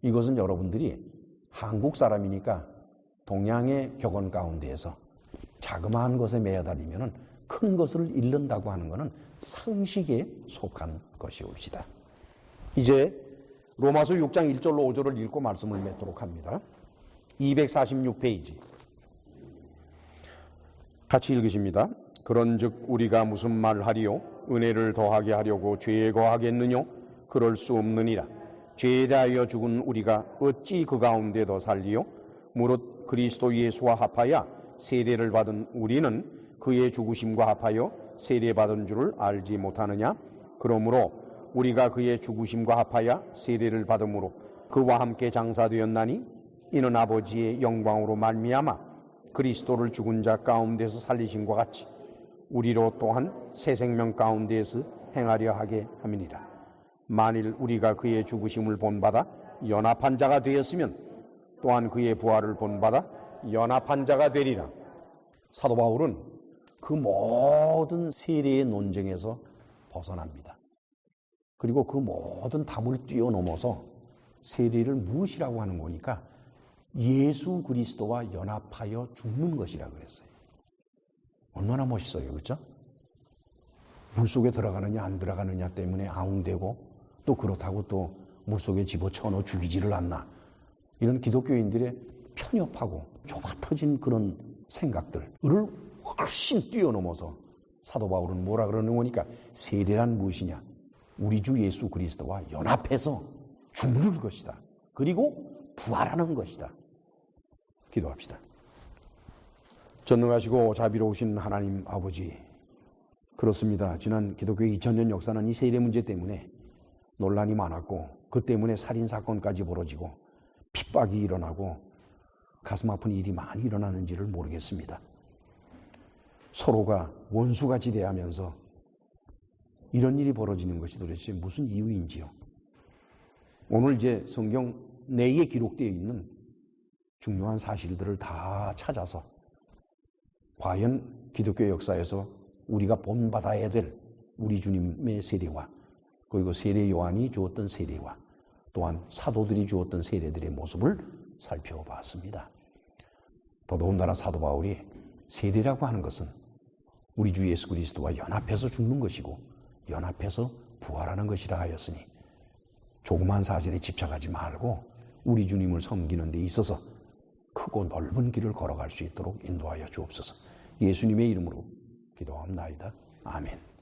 이것은 여러분들이 한국 사람이니까 동양의 격언 가운데에서 자그마한 것에 매여다니면은 큰 것을 잃는다고 하는 것은 상식에 속한 것이옵시다. 이제 로마서 6장 1절로 5절을 읽고 말씀을 맺도록 합니다. 246페이지 같이 읽으십니다. 그런즉 우리가 무슨 말하리요? 은혜를 더하게 하려고 죄에 거하겠느뇨? 그럴 수 없느니라. 죄에 대하여 죽은 우리가 어찌 그 가운데 더 살리요? 무릇 그리스도 예수와 합하여 세례를 받은 우리는 그의 죽으심과 합하여 세례받은 줄을 알지 못하느냐? 그러므로 우리가 그의 죽으심과 합하여 세례를 받음으로 그와 함께 장사되었나니 이는 아버지의 영광으로 말미암아 그리스도를 죽은 자 가운데서 살리심과 같이 우리로 또한 새 생명 가운데에서 행하려 하게 함이니라. 만일 우리가 그의 죽으심을 본받아 연합한 자가 되었으면 또한 그의 부활을 본받아 연합한 자가 되리라. 사도 바울은 그 모든 세례의 논쟁에서 벗어납니다. 그리고 그 모든 담을 뛰어넘어서 세례를 무엇이라고 하는 거니까 예수 그리스도와 연합하여 죽는 것이라 그랬어요. 얼마나 멋있어요, 그렇죠? 물속에 들어가느냐 안 들어가느냐 때문에 아웅대고 또 그렇다고 또 물속에 집어넣어 죽이지를 않나, 이런 기독교인들의 편협하고 좁아터진 그런 생각들을 훨씬 뛰어넘어서 사도 바울은 뭐라 그러는 거니까 세례란 무엇이냐? 우리 주 예수 그리스도와 연합해서 죽는 것이다. 그리고 부활하는 것이다. 기도합시다. 전능하시고 자비로우신 하나님 아버지, 그렇습니다. 지난 기독교의 2000년 역사는 이 세례 문제 때문에 논란이 많았고 그 때문에 살인사건까지 벌어지고 핍박이 일어나고 가슴 아픈 일이 많이 일어나는지를 모르겠습니다. 서로가 원수같이 대하면서 이런 일이 벌어지는 것이 도대체 무슨 이유인지요. 오늘 이제 성경 내에 기록되어 있는 중요한 사실들을 다 찾아서 과연 기독교 역사에서 우리가 본받아야 될 우리 주님의 세례와 그리고 세례 요한이 주었던 세례와 또한 사도들이 주었던 세례들의 모습을 살펴봤습니다. 더더군다나 사도 바울이 세례라고 하는 것은 우리 주 예수 그리스도와 연합해서 죽는 것이고 연합해서 부활하는 것이라 하였으니 조그만 사실에 집착하지 말고 우리 주님을 섬기는 데 있어서 크고 넓은 길을 걸어갈 수 있도록 인도하여 주옵소서. 예수님의 이름으로 기도합나이다. 아멘.